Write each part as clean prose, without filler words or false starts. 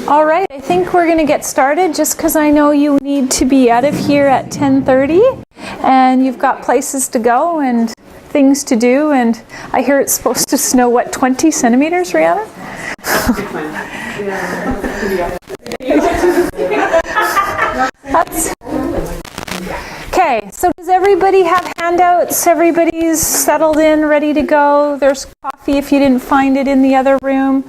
All right, I think we're going to get started just because I know you need to be out of here at 10:30 and you've got places to go and things to do, and I hear it's supposed to snow, what, 20 centimeters, Rihanna? That's... Okay, so does everybody have handouts? Everybody's settled in, ready to go? There's coffee if you didn't find it in the other room.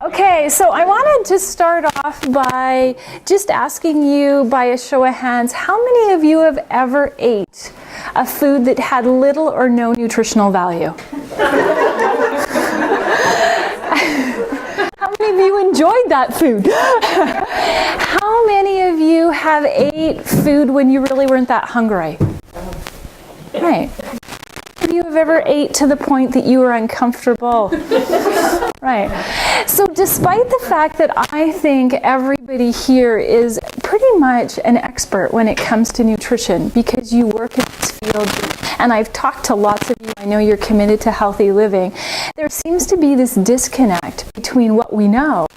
Okay, so I wanted to start off by just asking you, by a show of hands, how many of you have ever ate a food that had little or no nutritional value? How many of you enjoyed that food? How many of you have ate food when you really weren't that hungry? Right. How many of you have ever ate to the point that you were uncomfortable? Right. So despite the fact that I think everybody here is pretty much an expert when it comes to nutrition because you work in this field, and I've talked to lots of you, I know you're committed to healthy living, there seems to be this disconnect between what we know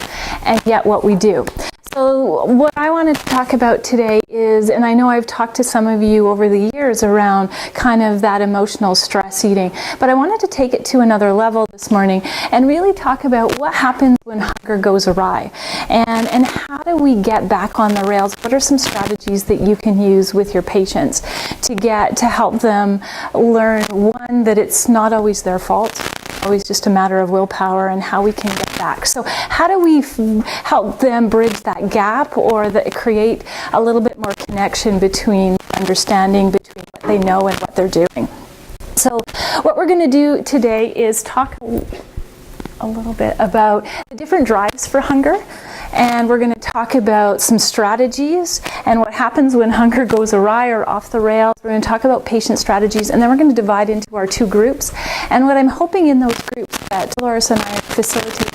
and yet what we do. So what I wanted to talk about today is, and I know I've talked to some of you over the years around kind of that emotional stress eating, but I wanted to take it to another level this morning and really talk about what happens when hunger goes awry, and how do we get back on the rails. What are some strategies that you can use with your patients to help them learn, one, that it's not always their fault, always just a matter of willpower, and how we can get back. So how do we help them bridge that gap, or create a little bit more connection between understanding between what they know and what they're doing? So what we're going to do today is talk a little bit about the different drives for hunger, and we're going to talk about some strategies and what happens when hunger goes awry or off the rails. We're going to talk about patient strategies, and then we're going to divide into our two groups. And what I'm hoping in those groups that Dolores and I are facilitating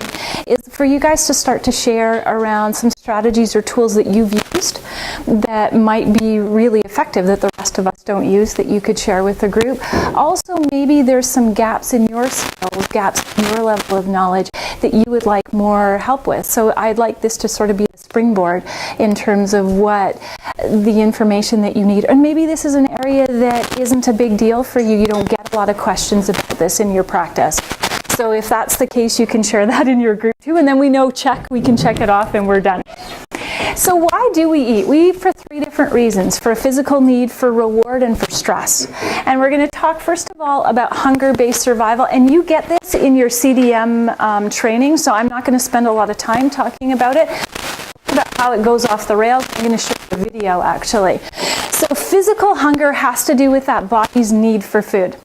is for you guys to start to share around some strategies or tools that you've used that might be really effective that the rest of us don't use, that you could share with the group. Also, maybe there's some gaps in your skills, gaps in your level of knowledge that you would like more help with. So I'd like this to sort of be a springboard in terms of what the information that you need. And maybe this is an area that isn't a big deal for you. You don't get a lot of questions about this in your practice. So if that's the case, you can share that in your group too, and then we know, we can check it off and we're done. So why do we eat? We eat for three different reasons: for a physical need, for reward, and for stress. And we're going to talk first of all about hunger-based survival, and you get this in your CDM training, so I'm not going to spend a lot of time talking about it, about how it goes off the rails. I'm going to show you a video actually. So physical hunger has to do with that body's need for food.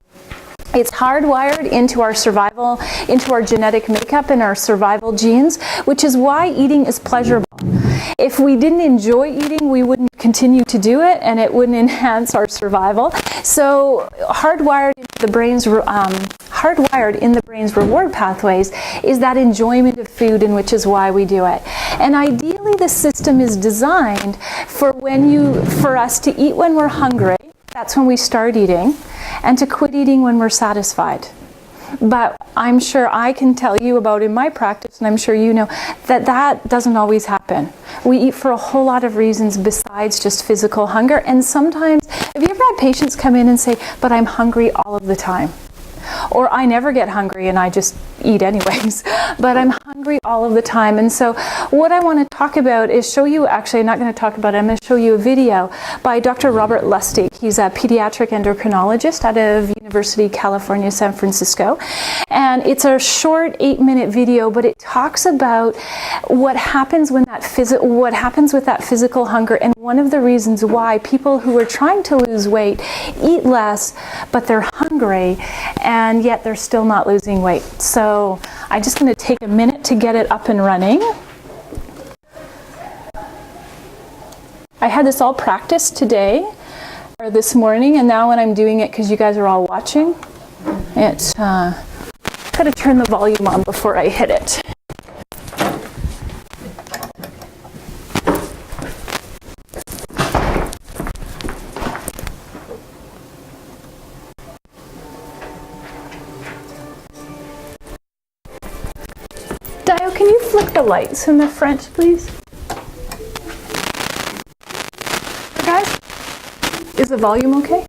It's hardwired into our survival, into our genetic makeup and our survival genes, which is why eating is pleasurable. If we didn't enjoy eating, we wouldn't continue to do it, and it wouldn't enhance our survival. So hardwired in the brain's reward pathways is that enjoyment of food, and which is why we do it. And ideally, the system is designed for us to eat when we're hungry. That's when we start eating, and to quit eating when we're satisfied. But I'm sure I can tell you about in my practice, and I'm sure you know, that doesn't always happen. We eat for a whole lot of reasons besides just physical hunger. And sometimes, have you ever had patients come in and say, but I'm hungry all of the time? Or I never get hungry and I just eat anyways, but I'm hungry all of the time. And so what I want to talk about is show you, actually I'm not going to talk about it, I'm going to show you a video by Dr. Robert Lustig. He's a pediatric endocrinologist out of University of California, San Francisco. And it's a short 8-minute video, but it talks about what happens when what happens with that physical hunger, and one of the reasons why people who are trying to lose weight eat less, but they're hungry, and yet they're still not losing weight. So I'm just going to take a minute to get it up and running. I had this all practiced today, or this morning, and now when I'm doing it, because you guys are all watching, it's got to turn the volume on before I hit it. Mayo, can you flick the lights in the front, please? Guys, is the volume okay?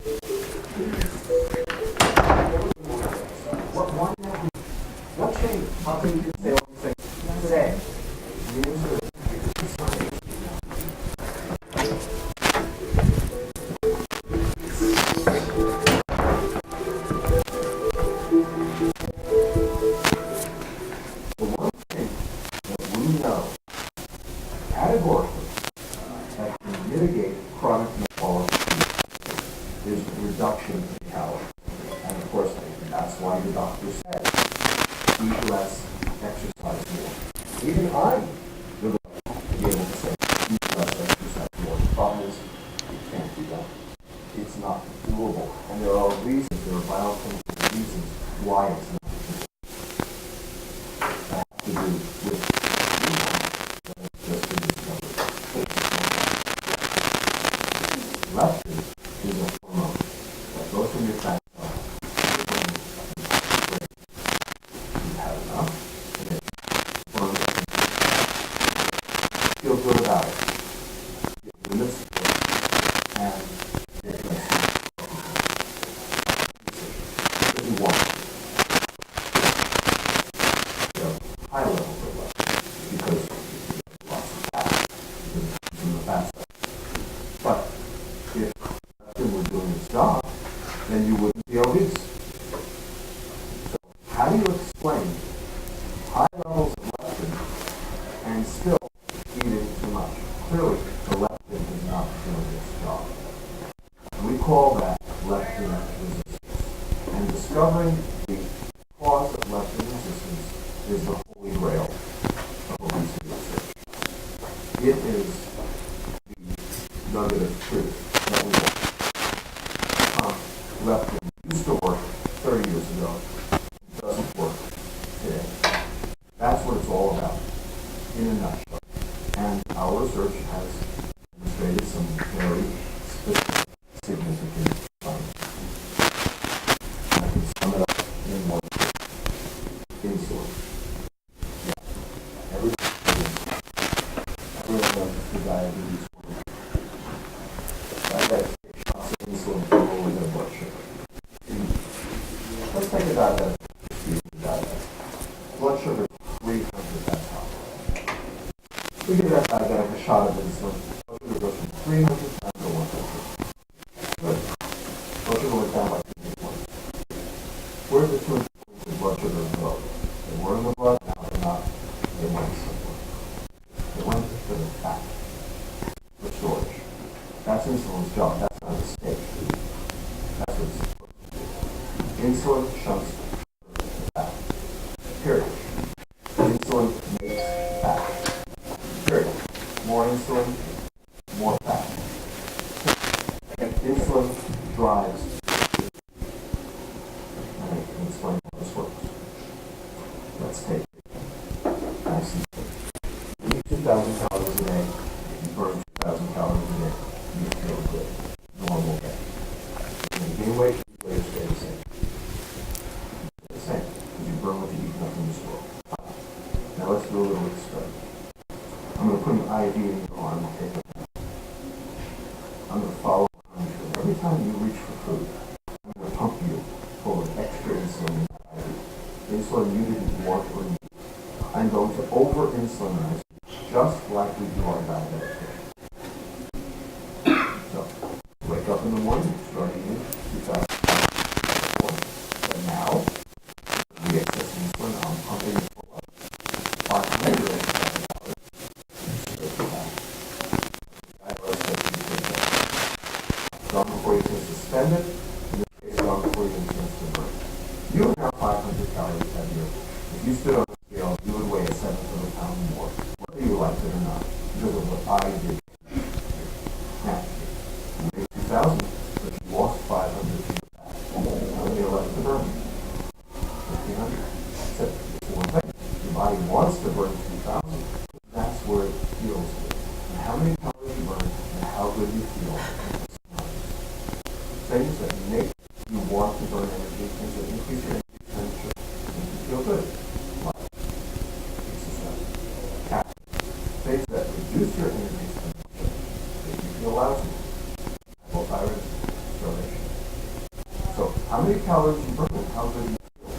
many calories you burn and how good you feel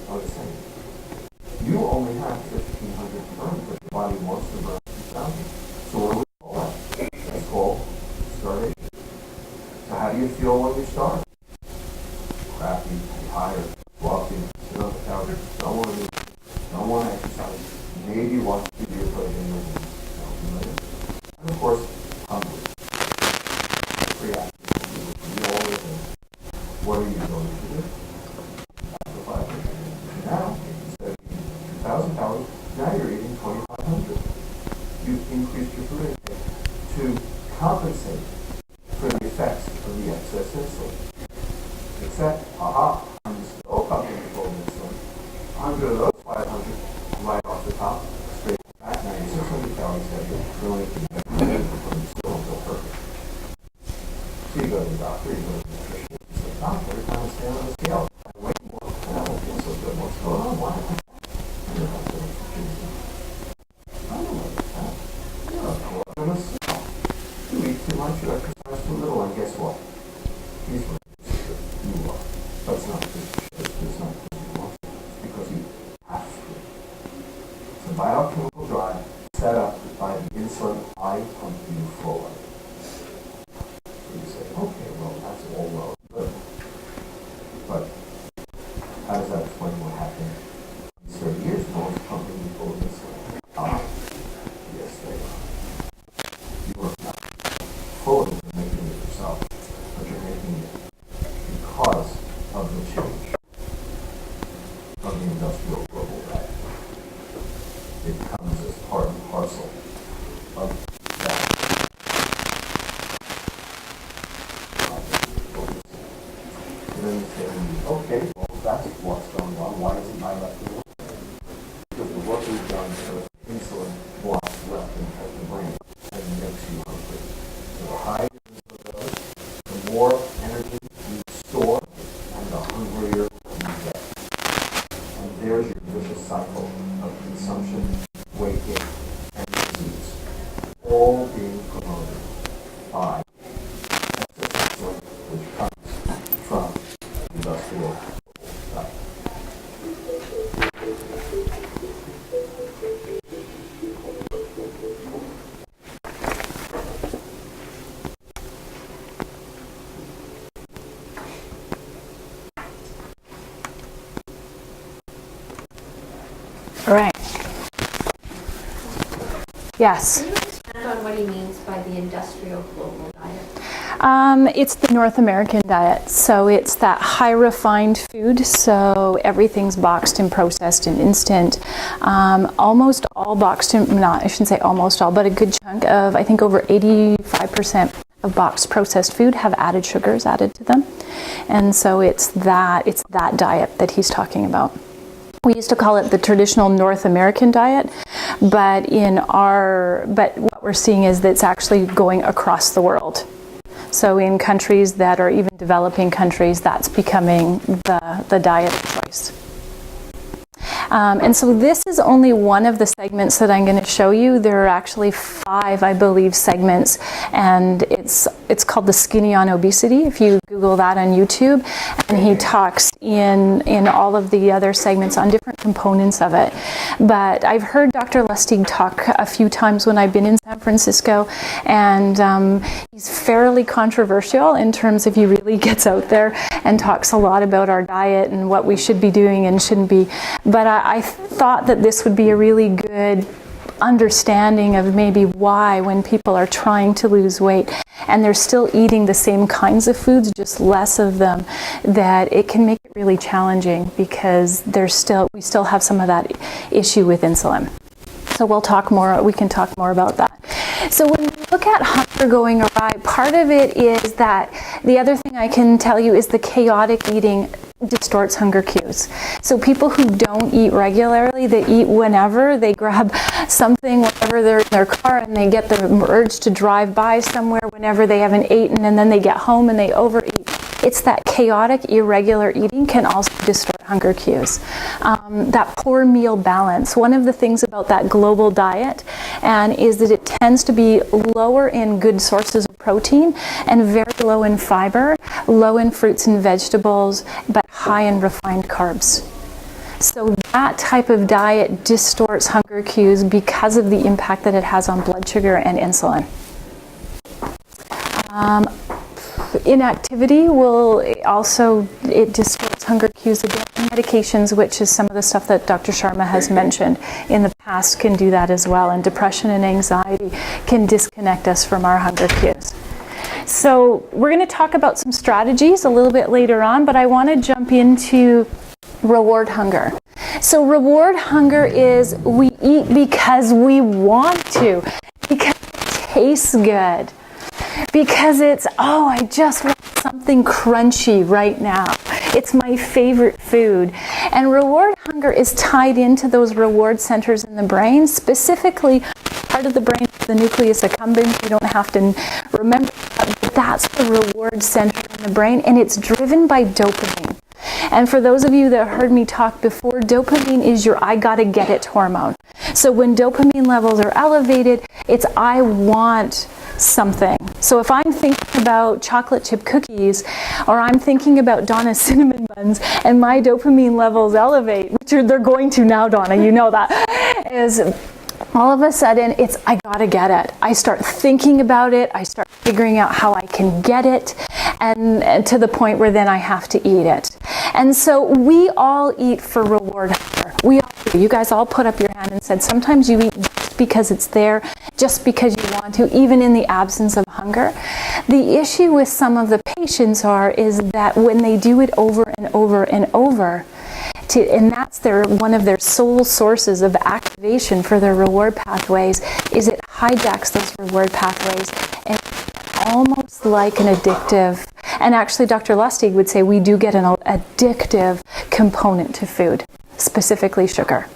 are the same. You only have 1,500 to burn, but your body wants to burn 2,000. So what do we call that? That's called starvation. So how do you feel when you starve? Crappy, tired, walking, sit on the couch, don't want to move, don't want to exercise, maybe watch TV or play video games. And of course, hungry. Reactive. You always do. What are you going to do? Now, instead of eating 2,000 calories, now you're eating 2,500. You've increased your food intake to compensate for the effects of the excess insulin. Except, I'm still pumping full of insulin. 100 of those 500 right off the top, straight back, 9,600 calories heavier, really still don't feel perfect. So you go to the doctor, you go to the nutritionist, you say, doctor, every time I stand on the scale, I weigh more, and I don't feel so good. What's going on? Why? I don't know what it's that. You're a glutton of self. You eat too much, you exercise too little, and guess what? He's what you are. But it's not because it's not because you want to. It's because you have to. It's a biochemical drive set up by the insulin I pump you full of. You say, okay, well, that's all well good. But how does that explain what happened these 30 years? No one's pumping you full of insulin. Yes, they are. You are not full of it, you're making it yourself. But you're making it because of the change of the industrial global diet. It comes as part and parcel of that. And then you say, okay, well, that's what's going on. Why isn't my left in work? Because the work we've done shows insulin blocks left in the brain and makes you hungry. So the higher your insulin goes, the more energy you store and the hungrier you get. And there's your vicious cycle of consumption, weight gain, and disease, all being promoted by excess insulin, which comes from industrial diet. All right. Yes. Can you expand on what he means by the industrial global diet? It's the North American diet. So it's that high refined food. So everything's boxed and processed and instant. Almost all boxed and, not, I shouldn't say almost all, but a good chunk of, I think over 85% of boxed processed food have added sugars added to them. And so it's that diet that he's talking about. We used to call it the traditional North American diet, but what we're seeing is that it's actually going across the world. So in countries that are even developing countries, that's becoming the diet of choice. And so this is only one of the segments that I'm going to show you. There are actually 5, I believe, segments, and it's called The Skinny on Obesity, if you Google that on YouTube. And he talks in all of the other segments on different components of it. But I've heard Dr. Lustig talk a few times when I've been in San Francisco, and he's fairly controversial in terms of he really gets out there and talks a lot about our diet and what we should be doing and shouldn't be. But I thought that this would be a really good understanding of maybe why, when people are trying to lose weight and they're still eating the same kinds of foods, just less of them, that it can make it really challenging because we still have some of that issue with insulin. So we can talk more about that. So when we look at hunger going awry, part of it is that the other thing I can tell you is the chaotic eating distorts hunger cues. So people who don't eat regularly, they eat whenever, they grab something whenever they're in their car and they get the urge to drive by somewhere whenever they haven't eaten, and then they get home and they overeat. It's that chaotic, irregular eating can also distort hunger cues. That poor meal balance. One of the things about that global diet is that it tends to be lower in good sources of protein and very low in fiber, low in fruits and vegetables, but high in refined carbs. So that type of diet distorts hunger cues because of the impact that it has on blood sugar and insulin. Inactivity it distorts hunger cues again. Medications, which is some of the stuff that Dr. Sharma has mentioned in the past, can do that as well. And depression and anxiety can disconnect us from our hunger cues. So we're going to talk about some strategies a little bit later on, but I want to jump into reward hunger. So reward hunger is we eat because we want to, because it tastes good, because it's, I just want something crunchy right now. It's my favorite food. And reward hunger is tied into those reward centers in the brain, specifically part of the brain, the nucleus accumbens. You don't have to remember that, but that's the reward center in the brain, and it's driven by dopamine. And for those of you that heard me talk before, dopamine is your I gotta get it hormone. So when dopamine levels are elevated, it's I want something. So if I'm thinking about chocolate chip cookies, or I'm thinking about Donna's cinnamon buns, and my dopamine levels elevate, which they're going to now, Donna, you know that, is all of a sudden it's I gotta get it. I start thinking about it, I start figuring out how I can get it, and to the point where then I have to eat it. And so we all eat for reward hunger. We all do. You guys all put up your hand and said sometimes you eat just because it's there, just because you want to, even in the absence of hunger. The issue with some of the patients is that when they do it over and over and over, and that's one of their sole sources of activation for their reward pathways, is it hijacks those reward pathways, and it's almost like an addictive. And actually, Dr. Lustig would say we do get an addictive component to food, specifically sugar.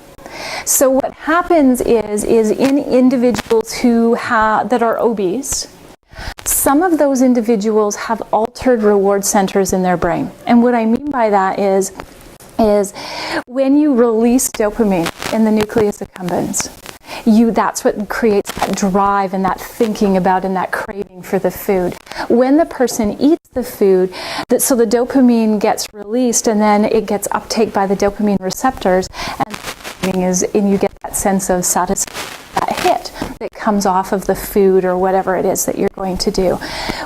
So what happens is in individuals that are obese, some of those individuals have altered reward centers in their brain. And what I mean by that is when you release dopamine in the nucleus accumbens, that's what creates that drive and that thinking about and that craving for the food. When the person eats the food, so the dopamine gets released and then it gets uptake by the dopamine receptors, and you get that sense of satisfaction, that hit that comes off of the food or whatever it is that you're going to do.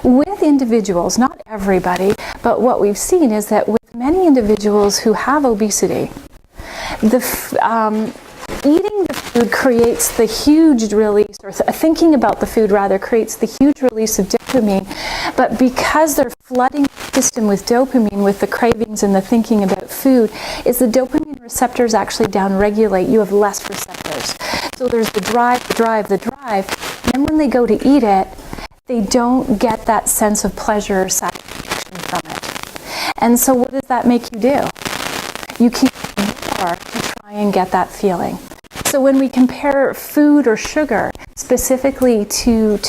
With individuals, not everybody, but what we've seen is that with many individuals who have obesity, eating the food creates the huge release, or thinking about the food rather, creates the huge release of dopamine, but because they're flooding the system with dopamine, with the cravings and the thinking about food, is the dopamine receptors actually downregulate. You have less receptors. So there's the drive, and then when they go to eat it, they don't get that sense of pleasure or satisfaction from it. And so what does that make you do? You keep more to try and get that feeling. So when we compare food or sugar specifically to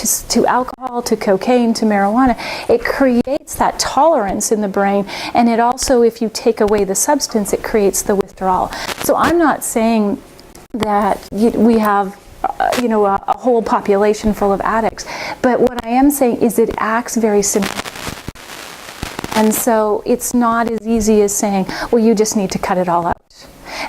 alcohol, to cocaine, to marijuana, it creates that tolerance in the brain, and it also, if you take away the substance, it creates the withdrawal. So I'm not saying that we have a whole population full of addicts, but what I am saying is it acts very similar. And so it's not as easy as saying, well, you just need to cut it all out.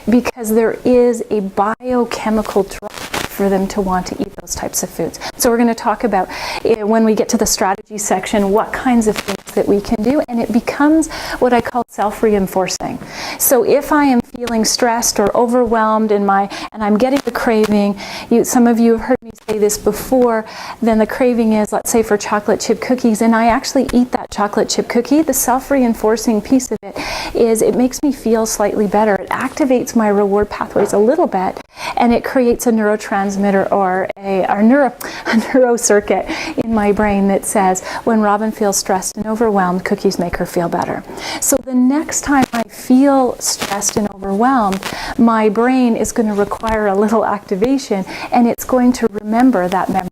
Because there is a biochemical drive for them to want to eat those types of foods. So we're going to talk about, when we get to the strategy section, what kinds of things that we can do, and it becomes what I call self-reinforcing. So if I am feeling stressed or overwhelmed and I'm getting the craving, some of you have heard me say this before, then the craving is, let's say, for chocolate chip cookies, and I actually eat that chocolate chip cookie. The self-reinforcing piece of it is it makes me feel slightly better. It activates my reward pathways a little bit, and it creates a neurotransmitter or a neuro circuit in my brain that says, when Robin feels stressed and overwhelmed, cookies make her feel better. So the next time I feel stressed and overwhelmed, my brain is going to require a little activation, and it's going to remember that memory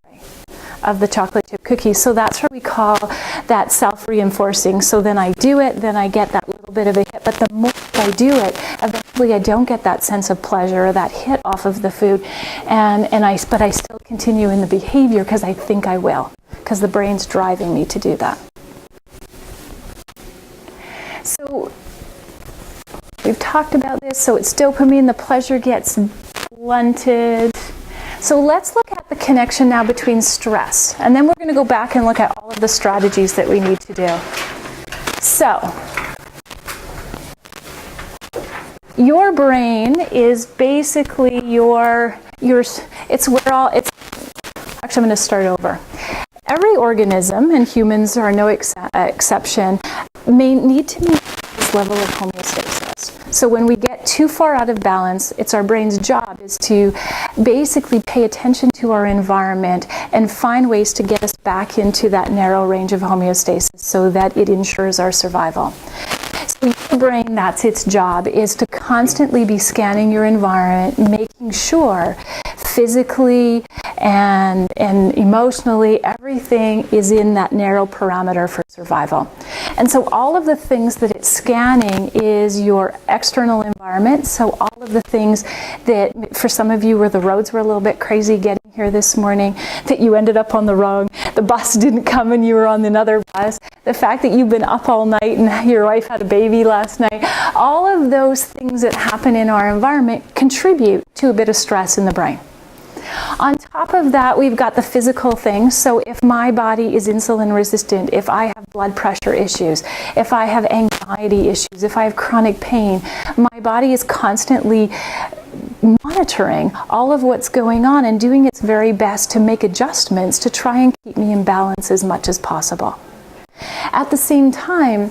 of the chocolate chip cookies. So that's what we call that self-reinforcing. So then I do it, then I get that little bit of a hit. But the more I do it, eventually I don't get that sense of pleasure or that hit off of the food. But I still continue in the behavior because I think I will, because the brain's driving me to do that. So we've talked about this. So it's dopamine, the pleasure gets blunted. So let's look at the connection now between stress. And then we're going to go back and look at all of the strategies that we need to do. So your brain is basically actually I'm going to start over. Every organism, and humans are no exception, may need to meet this level of homeostasis. So when we get too far out of balance, it's our brain's job is to basically pay attention to our environment and find ways to get us back into that narrow range of homeostasis so that it ensures our survival. So your brain, that's its job, is to constantly be scanning your environment, making sure physically and emotionally everything is in that narrow parameter for survival. And so all of the things that it's scanning is your external environment. So all of the things that, for some of you, where the roads were a little bit crazy getting here this morning, that you ended up on the bus didn't come and you were on another bus, the fact that you've been up all night and your wife had a baby last night, all of those things that happen in our environment contribute to a bit of stress in the brain. On top of that, we've got the physical things. So if my body is insulin resistant, if I have blood pressure issues, if I have anxiety issues, if I have chronic pain, my body is constantly monitoring all of what's going on and doing its very best to make adjustments to try and keep me in balance as much as possible. At the same time,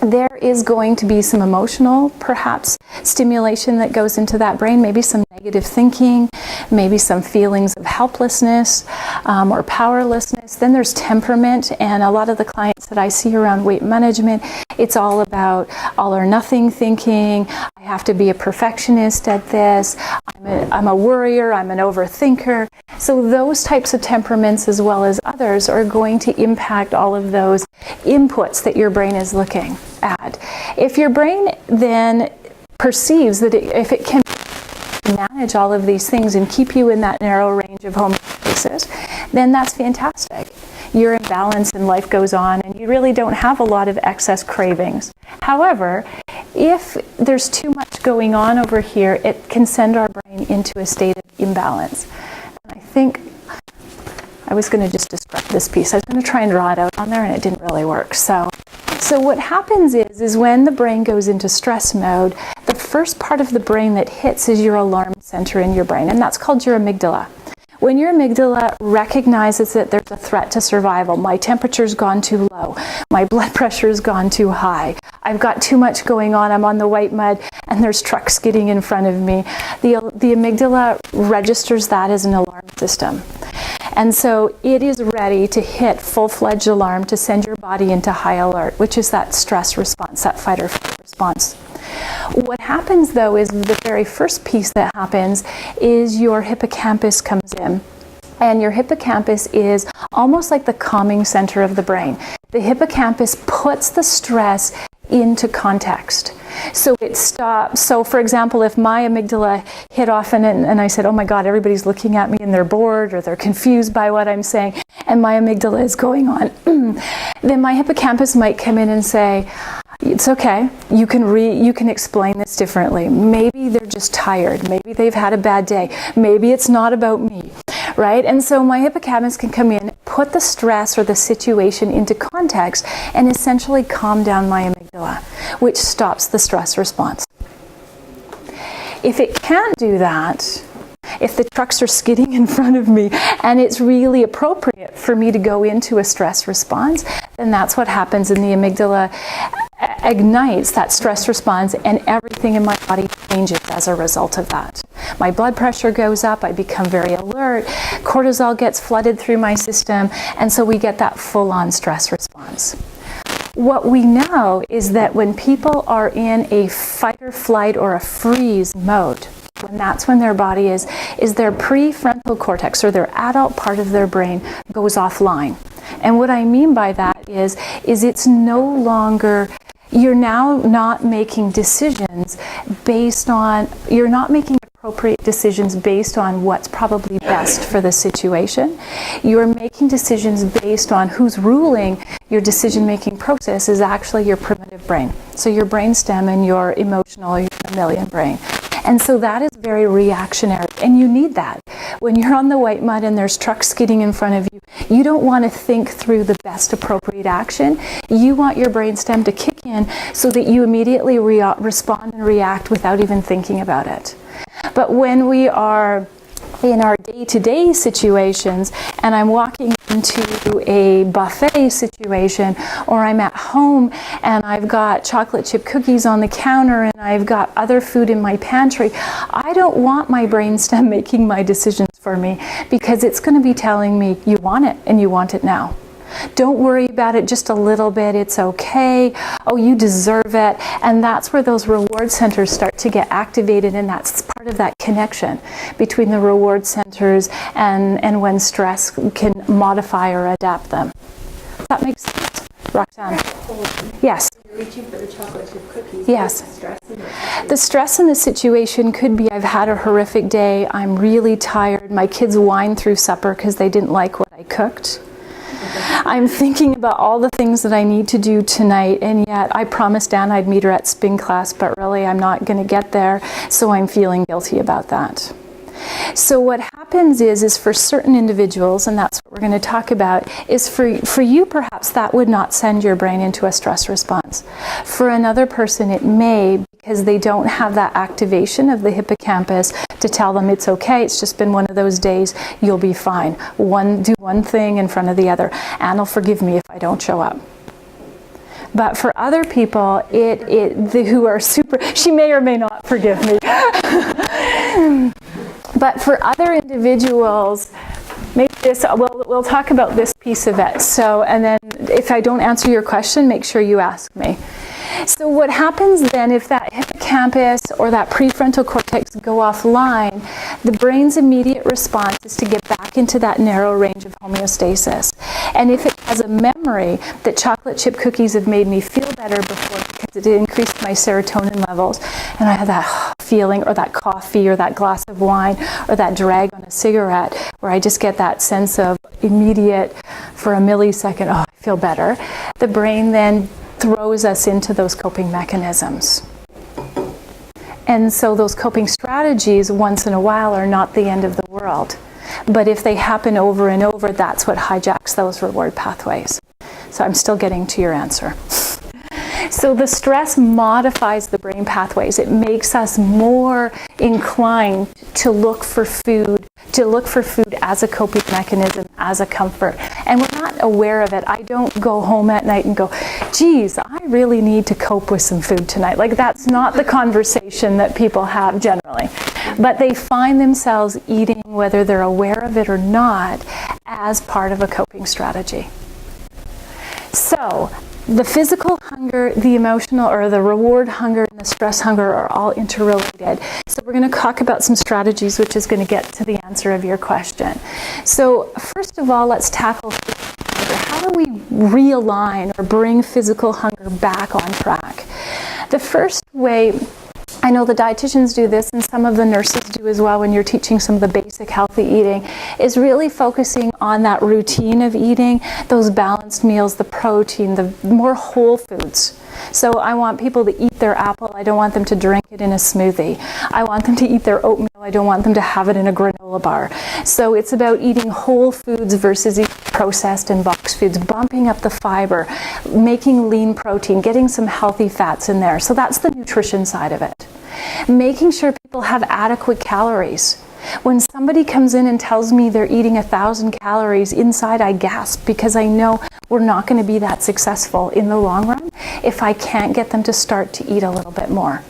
there is going to be some emotional, perhaps, stimulation that goes into that brain, maybe some negative thinking, maybe some feelings of helplessness or powerlessness. Then there's temperament, and a lot of the clients that I see around weight management, it's all about all or nothing thinking. I have to be a perfectionist at this. I'm a worrier. I'm an overthinker. So those types of temperaments, as well as others, are going to impact all of those inputs that your brain is looking at. If your brain then perceives that if it can manage all of these things and keep you in that narrow range of homeostasis, then that's fantastic. You're in balance and life goes on and you really don't have a lot of excess cravings. However, if there's too much going on over here, it can send our brain into a state of imbalance. And I think I was going to just describe this piece. I was going to try and draw it out on there and it didn't really work. So what happens is when the brain goes into stress mode, the first part of the brain that hits is your alarm center in your brain, and that's called your amygdala. When your amygdala recognizes that there's a threat to survival, my temperature's gone too low, my blood pressure's gone too high, I've got too much going on, I'm on the white mud, and there's trucks skidding in front of me, the amygdala registers that as an alarm system. And so it is ready to hit full-fledged alarm to send your body into high alert, which is that stress response, that fight or flight response. What happens though is the very first piece that happens is your hippocampus comes in. And your hippocampus is almost like the calming center of the brain. The hippocampus puts the stress into context. So it stops. So for example, if my amygdala hit off and I said, oh my God, everybody's looking at me and they're bored or they're confused by what I'm saying, and my amygdala is going on, then my hippocampus might come in and say, it's okay, you can explain this differently. Maybe they're just tired. Maybe they've had a bad day. Maybe it's not about me, right? And so my hippocampus can come in, put the stress or the situation into context, and essentially calm down my amygdala, which stops the stress response. If it can't do that, if the trucks are skidding in front of me and it's really appropriate for me to go into a stress response, then that's what happens, and the amygdala ignites that stress response and everything in my body changes as a result of that. My blood pressure goes up, I become very alert, cortisol gets flooded through my system, and so we get that full-on stress response. What we know is that when people are in a fight or flight or a freeze mode, when that's when their body is their prefrontal cortex, or their adult part of their brain, goes offline. And what I mean by that is it's no longer, you're now not making decisions based on, you're not making appropriate decisions based on what's probably best for the situation. You're making decisions based on who's ruling your decision-making process is actually your primitive brain. So your brainstem and your emotional, your mammalian brain. And so that is very reactionary, and you need that. When you're on the white mud and there's trucks skidding in front of you, you don't want to think through the best appropriate action. You want your brainstem to kick in so that you immediately respond and react without even thinking about it. But when we are in our day-to-day situations, and I'm walking into a buffet situation, or I'm at home and I've got chocolate chip cookies on the counter and I've got other food in my pantry, I don't want my brainstem making my decisions for me, because it's going to be telling me, you want it and you want it now. Don't worry about it just a little bit, it's okay. Oh, you deserve it. And that's where those reward centers start to get activated, and that's part of that connection between the reward centers and when stress can modify or adapt them. Does that make sense? Roxanne? Yes. You're reaching for the chocolate chip cookies. Yes. The stress in the situation could be, I've had a horrific day, I'm really tired, my kids whined through supper because they didn't like what I cooked. I'm thinking about all the things that I need to do tonight, and yet I promised Dan I'd meet her at spin class, but really I'm not going to get there, so I'm feeling guilty about that. So what happens is for certain individuals, and that's what we're going to talk about, is for you perhaps that would not send your brain into a stress response. For another person it may, because they don't have that activation of the hippocampus to tell them it's okay, it's just been one of those days, you'll be fine. Do one thing in front of the other. Anne will forgive me if I don't show up. But for other people, who are super, she may or may not forgive me. But for other individuals, maybe we'll talk about this piece of it. So, and then if I don't answer your question, make sure you ask me. So what happens then if that hippocampus or that prefrontal cortex go offline, the brain's immediate response is to get back into that narrow range of homeostasis. And if it has a memory that chocolate chip cookies have made me feel better before because it increased my serotonin levels, and I had that feeling, or that coffee, or that glass of wine, or that drag on a cigarette, where I just get that sense of immediate, for a millisecond, oh, I feel better. The brain then throws us into those coping mechanisms. And so those coping strategies, once in a while, are not the end of the world. But if they happen over and over, that's what hijacks those reward pathways. So I'm still getting to your answer. So the stress modifies the brain pathways. It makes us more inclined to look for food as a coping mechanism, as a comfort. And we're not aware of it. I don't go home at night and go, geez, I really need to cope with some food tonight. Like, that's not the conversation that people have generally. But they find themselves eating, whether they're aware of it or not, as part of a coping strategy. So, the physical hunger, the emotional, or the reward hunger, and the stress hunger are all interrelated. So we're going to talk about some strategies, which is going to get to the answer of your question. So first of all, let's tackle physical hunger. How do we realign or bring physical hunger back on track? The first way, I know the dietitians do this, and some of the nurses do as well when you're teaching some of the basic healthy eating, is really focusing on that routine of eating, those balanced meals, the protein, the more whole foods. So I want people to eat their apple. I don't want them to drink it in a smoothie. I want them to eat their oatmeal. I don't want them to have it in a granola bar. So it's about eating whole foods versus eating processed and boxed foods, bumping up the fiber, making lean protein, getting some healthy fats in there. So that's the nutrition side of it. Making sure people have adequate calories. When somebody comes in and tells me they're eating 1,000 calories, inside I gasp, because I know we're not going to be that successful in the long run if I can't get them to start to eat a little bit more.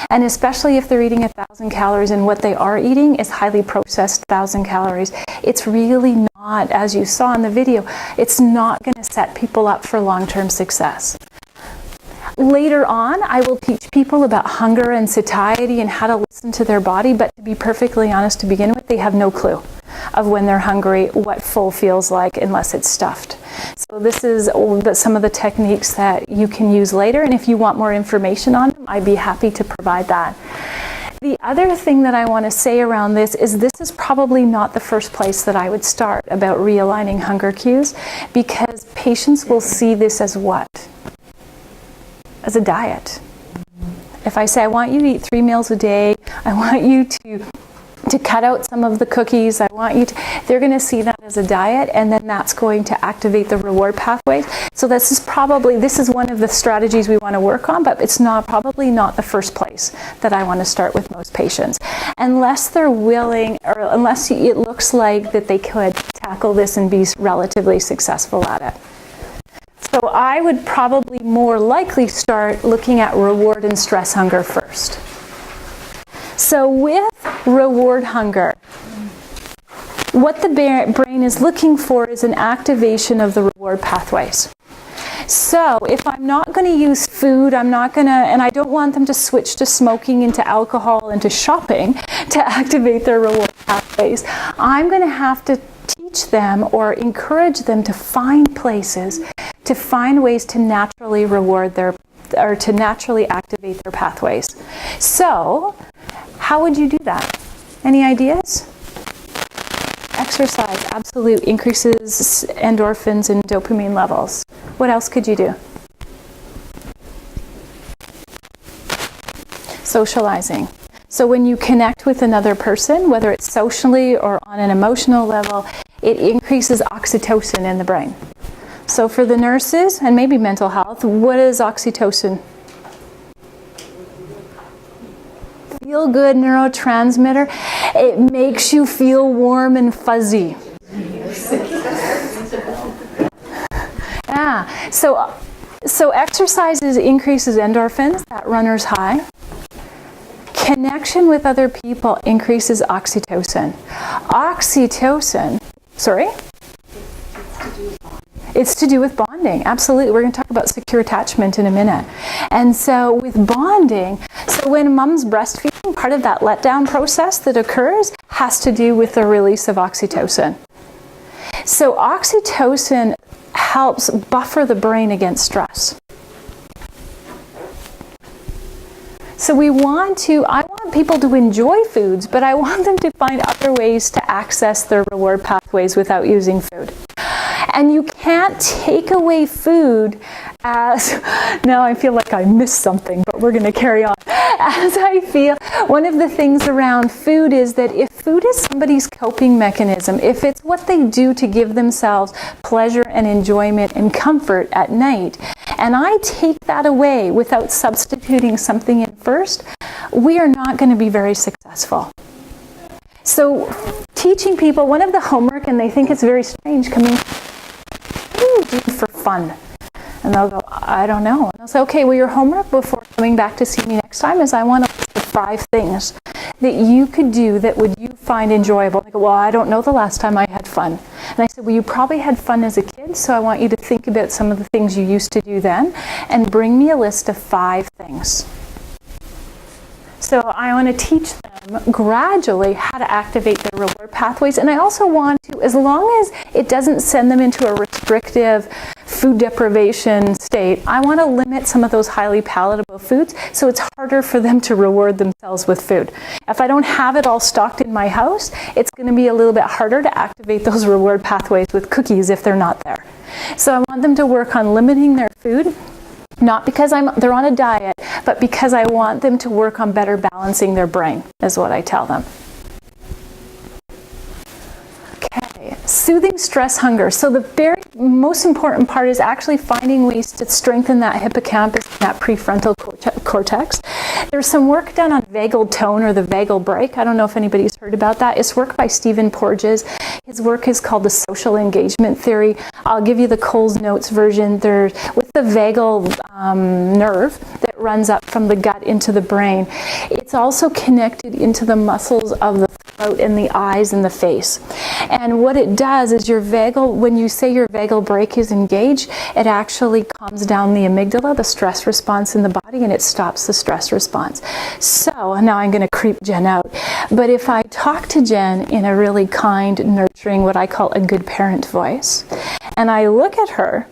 And especially if they're eating 1,000 calories and what they are eating is highly processed 1,000 calories, it's really not, as you saw in the video, it's not going to set people up for long-term success. later on, I will teach people about hunger and satiety and how to listen to their body, but to be perfectly honest, to begin with, they have no clue of when they're hungry, what full feels like, unless it's stuffed. So this is some of the techniques that you can use later, and if you want more information on them, I'd be happy to provide that. The other thing that I want to say around this is probably not the first place that I would start about realigning hunger cues, because patients will see this as what? As a diet. If I say, I want you to eat 3 meals a day, I want you to cut out some of the cookies, I want you to, they're going to see that as a diet, and then that's going to activate the reward pathways. So this is one of the strategies we want to work on, but it's probably not the first place that I want to start with most patients. Unless they're willing, or unless it looks like that they could tackle this and be relatively successful at it. So I would probably more likely start looking at reward and stress hunger first. So with reward hunger, what the brain is looking for is an activation of the reward pathways. So if I'm not going to use food, and I don't want them to switch to smoking, into alcohol, into shopping to activate their reward pathways, I'm going to have to teach them or encourage them to find places, to find ways to naturally reward or to naturally activate their pathways. So, how would you do that? Any ideas? Exercise, absolute, increases endorphins and dopamine levels. What else could you do? Socializing. So when you connect with another person, whether it's socially or on an emotional level, it increases oxytocin in the brain. So for the nurses, and maybe mental health, what is oxytocin? Feel-good neurotransmitter. It makes you feel warm and fuzzy. Yeah. So exercise increases endorphins, that runner's high. Connection with other people increases oxytocin. It's to do with bonding, absolutely. We're going to talk about secure attachment in a minute. And so with bonding, so when mom's breastfeeding, part of that letdown process that occurs has to do with the release of oxytocin. So oxytocin helps buffer the brain against stress. So I want people to enjoy foods, but I want them to find other ways to access their reward pathways without using food. And you can't take away food as, now I feel like I missed something, but we're going to carry on. As I feel, one of the things around food is that if food is somebody's coping mechanism, if it's what they do to give themselves pleasure and enjoyment and comfort at night, and I take that away without substituting something in first, we are not going to be very successful. So teaching people, one of the homework, and they think it's very strange coming, what do you do for fun? And they'll go, I don't know. And I'll say, okay, well, your homework before coming back to see me next time is I want to list the 5 things that you could do that would you find enjoyable. And they go, well, I don't know the last time I had fun. And I said, well, you probably had fun as a kid, so I want you to think about some of the things you used to do then and bring me a list of 5 things. So I want to teach them gradually how to activate their reward pathways. And I also want to, as long as it doesn't send them into a restrictive food deprivation state, I want to limit some of those highly palatable foods so it's harder for them to reward themselves with food. If I don't have it all stocked in my house, it's going to be a little bit harder to activate those reward pathways with cookies if they're not there. So I want them to work on limiting their food. Not because they're on a diet, but because I want them to work on better balancing their brain, is what I tell them. Okay, soothing stress hunger. So the very most important part is actually finding ways to strengthen that hippocampus, that prefrontal cortex. There's some work done on vagal tone or the vagal brake. I don't know if anybody's heard about that. It's work by Stephen Porges. His work is called the social engagement theory. I'll give you the Coles Notes version. With the vagal nerve that runs up from the gut into the brain. It's also connected into the muscles of the throat and the eyes and the face. And what it does is when you say your vagal brake is engaged, it actually calms down the amygdala, the stress response in the body, and it stops the stress response. So now I'm going to creep Jen out. But if I talk to Jen in a really kind, nurturing, what I call a good parent voice, and I look at her,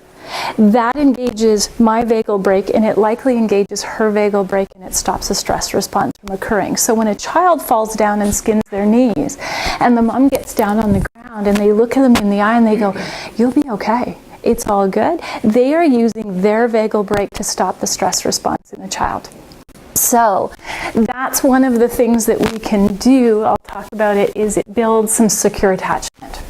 that engages my vagal brake, and it likely engages her vagal brake, and it stops the stress response from occurring. So when a child falls down and skins their knees, and the mom gets down on the ground, and they look at them in the eye and they go, "You'll be okay. It's all good." They are using their vagal brake to stop the stress response in the child. So that's one of the things that we can do. I'll talk about it. Is it builds some secure attachment.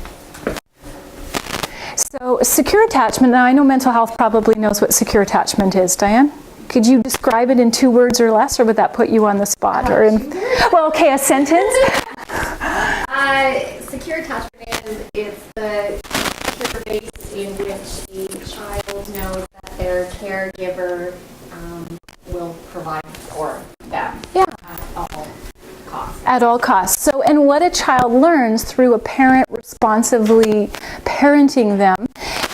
So secure attachment, now I know mental health probably knows what secure attachment is. Diane? Could you describe it in 2 words or less, or would that put you on the spot? Well, okay, a sentence? Secure attachment is the secure base in which the child knows that their caregiver will provide for them at all costs. At all costs. So, and what a child learns through a parent responsibly parenting them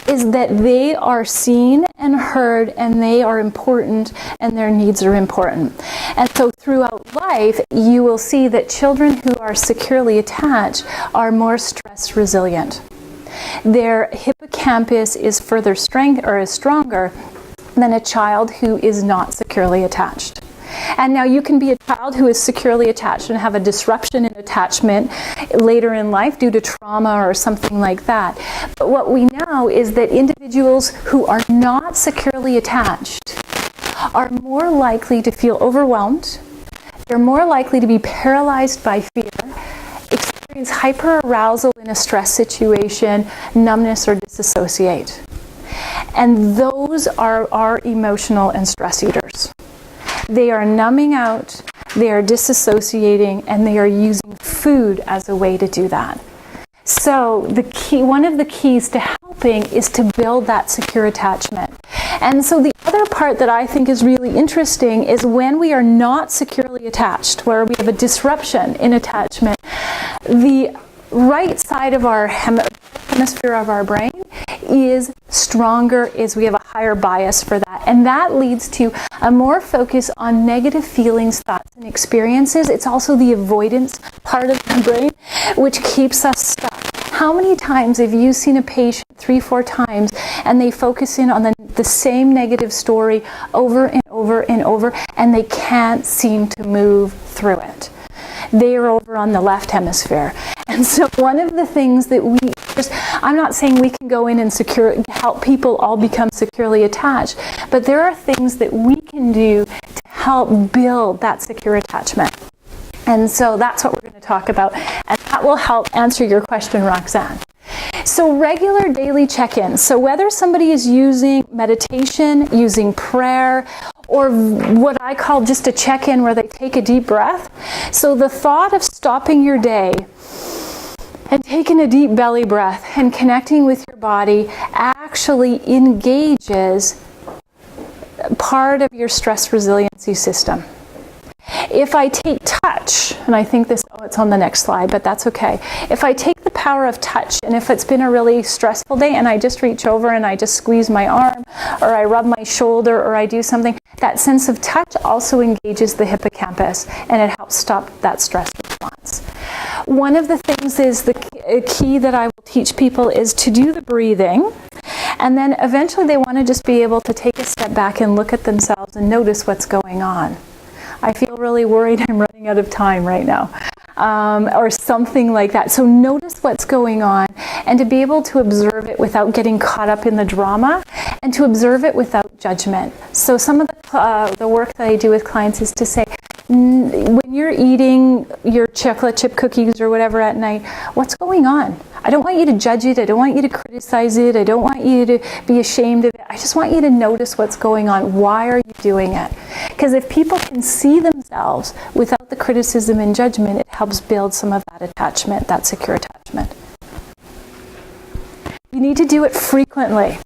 is that they are seen and heard, and they are important, and their needs are important. And so throughout life, you will see that children who are securely attached are more stress resilient. Their hippocampus is further is stronger than a child who is not securely attached. And now you can be a child who is securely attached and have a disruption in attachment later in life due to trauma or something like that. But what we know is that individuals who are not securely attached are more likely to feel overwhelmed. They're more likely to be paralyzed by fear, experience hyperarousal in a stress situation, numbness, or disassociate. And those are our emotional and stress eaters. They are numbing out, they are disassociating, and they are using food as a way to do that. So one of the keys to helping is to build that secure attachment. And so the other part that I think is really interesting is when we are not securely attached, where we have a disruption in attachment, the right side of our hemisphere of our brain is stronger, we have a higher bias for that. And that leads to a more focus on negative feelings, thoughts, and experiences. It's also the avoidance part of the brain, which keeps us stuck. How many times have you seen a patient 3-4 times and they focus in on the same negative story over and over and over, and they can't seem to move through it? They are over on the left hemisphere. And so one of the things that I'm not saying we can go in and help people all become securely attached, but there are things that we can do to help build that secure attachment. And so that's what we're going to talk about, and that will help answer your question, Roxanne. So regular daily check-ins. So whether somebody is using meditation, using prayer, or what I call just a check-in where they take a deep breath. So the thought of stopping your day and taking a deep belly breath and connecting with your body actually engages part of your stress resiliency system. If I take touch, and I think it's on the next slide, but that's okay. If I take the power of touch, and if it's been a really stressful day and I just reach over and I just squeeze my arm, or I rub my shoulder, or I do something, that sense of touch also engages the hippocampus, and it helps stop that stress response. One of the things is the key that I will teach people is to do the breathing, and then eventually they want to just be able to take a step back and look at themselves and notice what's going on. I feel really worried I'm running out of time right now, or something like that. So notice what's going on, and to be able to observe it without getting caught up in the drama, and to observe it without judgment. So some of the work that I do with clients is to say, when you're eating your chocolate chip cookies or whatever at night, what's going on? I don't want you to judge it. I don't want you to criticize it. I don't want you to be ashamed of it. I just want you to notice what's going on. Why are you doing it? Because if people can see themselves without the criticism and judgment, it helps build some of that attachment, that secure attachment. You need to do it frequently.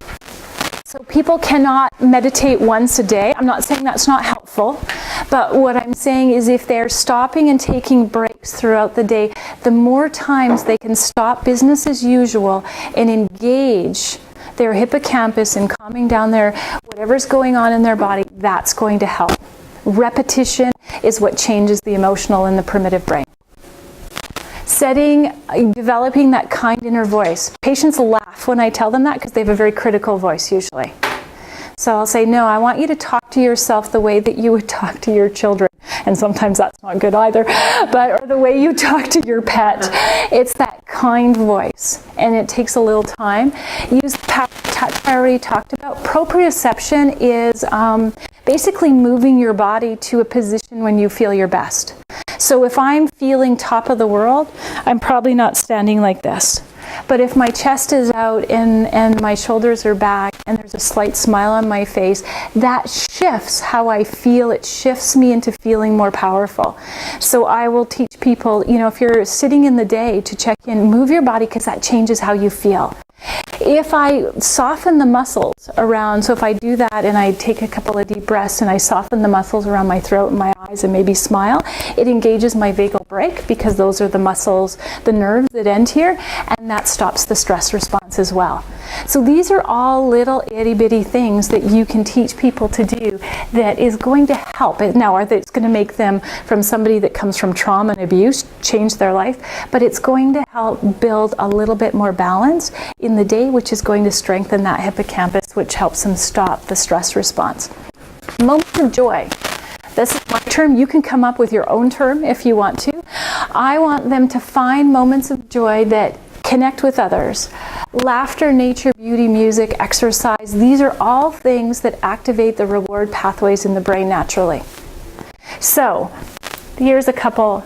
So people cannot meditate once a day. I'm not saying that's not helpful, but what I'm saying is if they're stopping and taking breaks throughout the day, the more times they can stop business as usual and engage their hippocampus and calming down their whatever's going on in their body, that's going to help. Repetition is what changes the emotional and the primitive brain. Developing that kind inner voice. Patients laugh when I tell them that because they have a very critical voice usually. So I'll say, no, I want you to talk to yourself the way that you would talk to your children. And sometimes that's not good either. Or the way you talk to your pet. It's that kind voice. And it takes a little time. Use the power of touch I already talked about. Proprioception is basically moving your body to a position when you feel your best. So if I'm feeling top of the world, I'm probably not standing like this. But if my chest is out and my shoulders are back and there's a slight smile on my face, that shifts how I feel. It shifts me into feeling more powerful. So I will teach people, if you're sitting in the day to check in, move your body because that changes how you feel. If I soften the muscles around, so if I do that and I take a couple of deep breaths and I soften the muscles around my throat and my eyes and maybe smile, it engages my vagal brake because those are the muscles, the nerves that end here, and that stops the stress response as well. So these are all little itty bitty things that you can teach people to do that is going to help. Now, it's going to make them, from somebody that comes from trauma and abuse, change their life, but it's going to help build a little bit more balance in the day, which is going to strengthen that hippocampus, which helps them stop the stress response. Moments of joy. This is my term. You can come up with your own term if you want to. I want them to find moments of joy that connect with others. Laughter, nature, beauty, music, exercise, these are all things that activate the reward pathways in the brain naturally. So, here's a couple.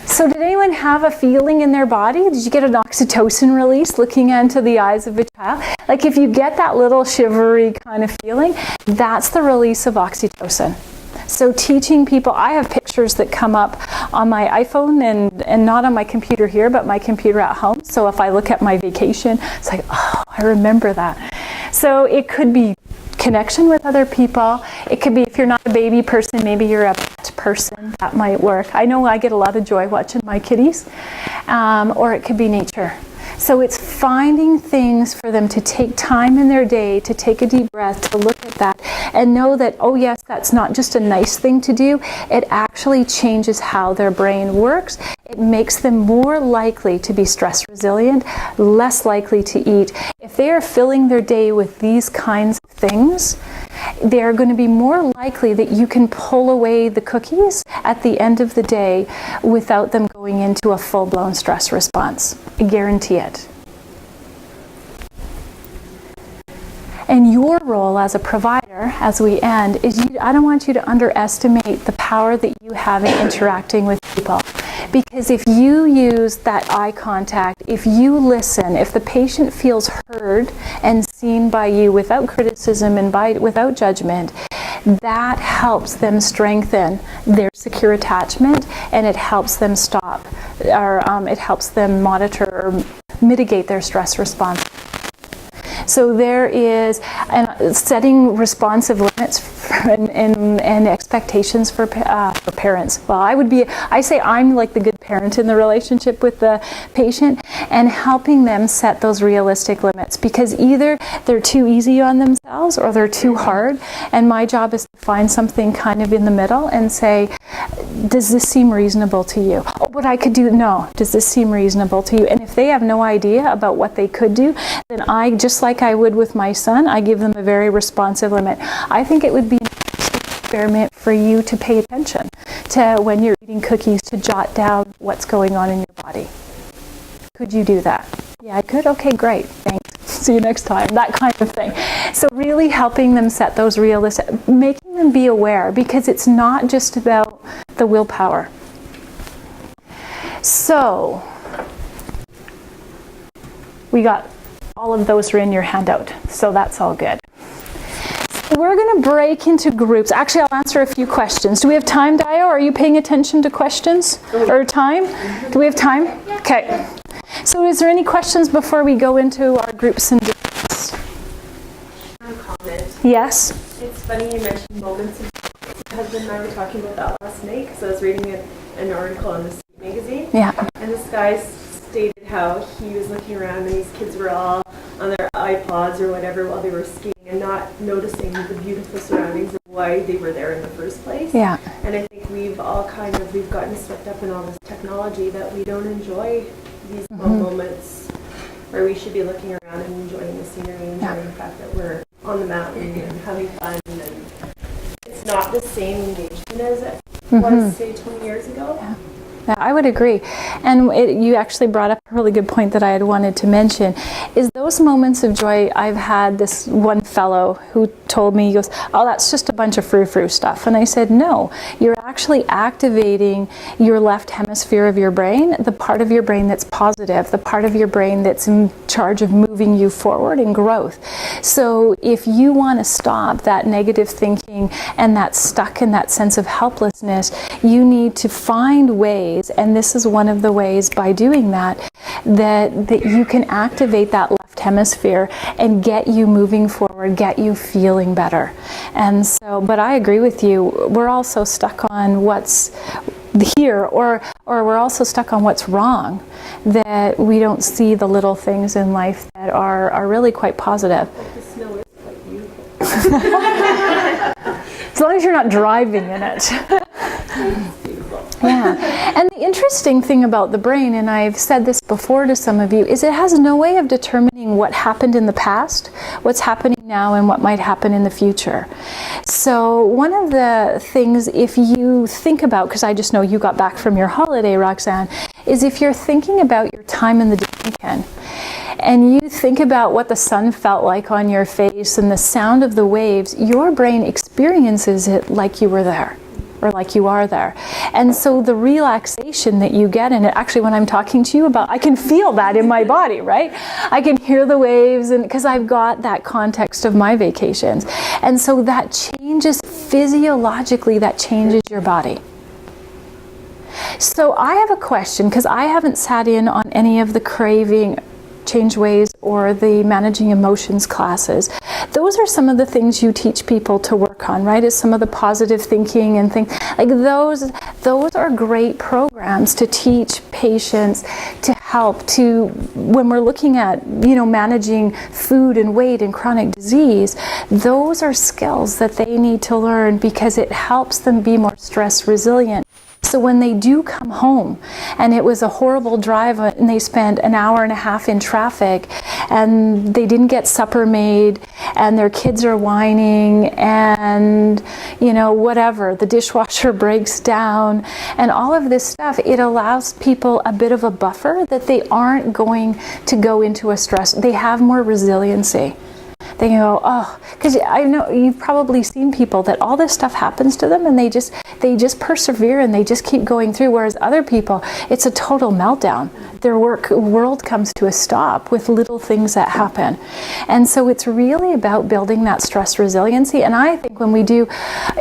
So did anyone have a feeling in their body? Did you get an oxytocin release looking into the eyes of a child? Like if you get that little shivery kind of feeling, that's the release of oxytocin. So teaching people, I have pictures that come up on my iPhone and not on my computer here, but my computer at home. So if I look at my vacation, it's like, oh, I remember that. So it could be connection with other people. It could be, if you're not a baby person, maybe you're a pet person. That might work. I know I get a lot of joy watching my kitties. Or it could be nature. So it's finding things for them to take time in their day, to take a deep breath, to look at that, and know that, oh yes, that's not just a nice thing to do. It actually changes how their brain works. It makes them more likely to be stress resilient, less likely to eat. If they are filling their day with these kinds of things, they're going to be more likely that you can pull away the cookies at the end of the day without them going into a full-blown stress response. I guarantee it. And your role as a provider, as we end, is I don't want you to underestimate the power that you have in interacting with people. Because if you use that eye contact, if you listen, if the patient feels heard and seen by you without criticism and without judgment, that helps them strengthen their secure attachment, and it helps them stop, or it helps them monitor or mitigate their stress response. So there is setting responsive limits and expectations for parents. Well, I say I'm like the good parent in the relationship with the patient, and helping them set those realistic limits, because either they're too easy on themselves or they're too hard. And my job is to find something kind of in the middle and say, does this seem reasonable to you? Oh, but I could do, no. Does this seem reasonable to you? And if they have no idea about what they could do, then I, just like I would with my son, I give them a very responsive limit. I think it would be an experiment for you to pay attention to when you're eating cookies, to jot down what's going on in your body. Could you do that? Yeah, I could? Okay, great. Thanks. See you next time. That kind of thing. So really helping them set those realistic, making them be aware, because it's not just about the willpower. So, we got all of those are in your handout, so that's all good. So we're going to break into groups. Actually, I'll answer a few questions. Do we have time, Dio? Are you paying attention to questions? Or time? Do we have time? Okay. So is there any questions before we go into our groups and groups? Yes. It's funny you mentioned moments of my husband and I were talking about that last night because I was reading an article in the Ski magazine. Yeah. And this guy stated how he was looking around and these kids were all on their iPods or whatever while they were skiing and not noticing the beautiful surroundings of why they were there in the first place. Yeah. And I think we've gotten swept up in all this technology that we don't enjoy these moments where we should be looking around and enjoying the scenery and enjoying the fact that we're on the mountain and having fun. And it's not the same engagement as it was, say, 20 years ago. Yeah, I would agree. And you actually brought up a really good point that I had wanted to mention, is those moments of joy. I've had this one fellow who told me, he goes, oh, that's just a bunch of frou-frou stuff. And I said, no, you're actually activating your left hemisphere of your brain, the part of your brain that's positive, the part of your brain that's in charge of moving you forward in growth. So if you want to stop that negative thinking and that stuck in that sense of helplessness, you need to find ways, and this is one of the ways by doing that you can activate that left hemisphere and get you moving forward, get you feeling better. And so, but I agree with you, we're also stuck on what's here, or we're also stuck on what's wrong, that we don't see the little things in life that are really quite positive. The snow is quite beautiful. As long as you're not driving in it. Yeah, and the interesting thing about the brain, and I've said this before to some of you, is it has no way of determining what happened in the past, what's happening now, and what might happen in the future. So one of the things, if you think about, because I just know you got back from your holiday, Roxanne, is if you're thinking about your time in the Dominican, and you think about what the sun felt like on your face and the sound of the waves, your brain experiences it like you were there, or like you are there. And so the relaxation that you get in it, actually when I'm talking to you about, I can feel that in my body, right? I can hear the waves, and because I've got that context of my vacations. And so that changes physiologically, that changes your body. So I have a question, because I haven't sat in on any of the craving change ways or the managing emotions classes. Those are some of the things you teach people to work on, right? Is some of the positive thinking and things like those are great programs to teach patients to help to, when we're looking at, managing food and weight and chronic disease, those are skills that they need to learn because it helps them be more stress resilient. So when they do come home and it was a horrible drive and they spent an hour and a half in traffic and they didn't get supper made and their kids are whining and, whatever, the dishwasher breaks down and all of this stuff, it allows people a bit of a buffer that they aren't going to go into a stress. They have more resiliency. They go, because I know you've probably seen people that all this stuff happens to them and they just persevere and they just keep going through, whereas other people, it's a total meltdown. Their world comes to a stop with little things that happen. And so it's really about building that stress resiliency. And I think when we do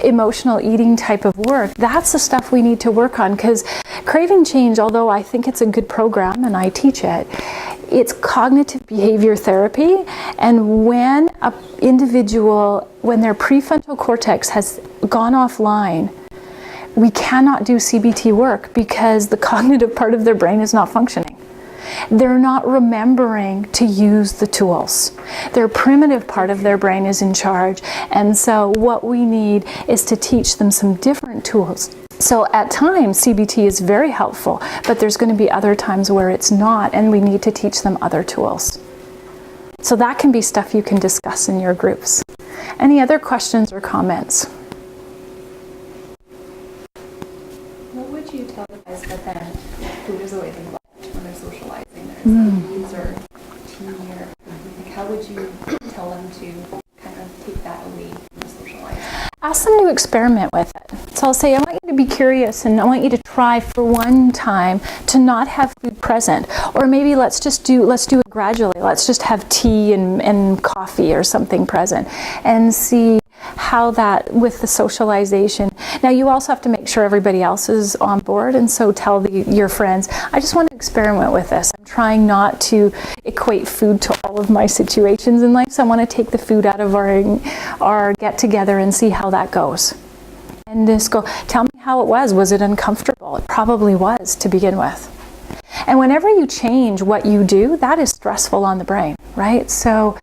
emotional eating type of work, that's the stuff we need to work on, because craving change, although I think it's a good program and I teach it, it's cognitive behavior therapy, and when an individual, when their prefrontal cortex has gone offline, we cannot do CBT work because the cognitive part of their brain is not functioning. They're not remembering to use the tools. Their primitive part of their brain is in charge, and so what we need is to teach them some different tools. So at times CBT is very helpful, but there's going to be other times where it's not, and we need to teach them other tools. So that can be stuff you can discuss in your groups. Any other questions or comments? What would you tell the guys that then food is the way they live when they're socializing? There's movies or TV or how would you tell them to kind of take that away from the socializing? Ask them to experiment with it. So I'll say, I want you to be curious and I want you to try for one time to not have food present. Or maybe let's do it gradually. Let's just have tea and coffee or something present and see how that, with the socialization, Now you also have to make sure everybody else is on board, and so tell your friends, I just want to experiment with this. I'm trying not to equate food to all of my situations in life, so I want to take the food out of our get together and see how that goes. And just go, tell me how it was. Was it uncomfortable? It probably was to begin with. And whenever you change what you do, that is stressful on the brain, right? So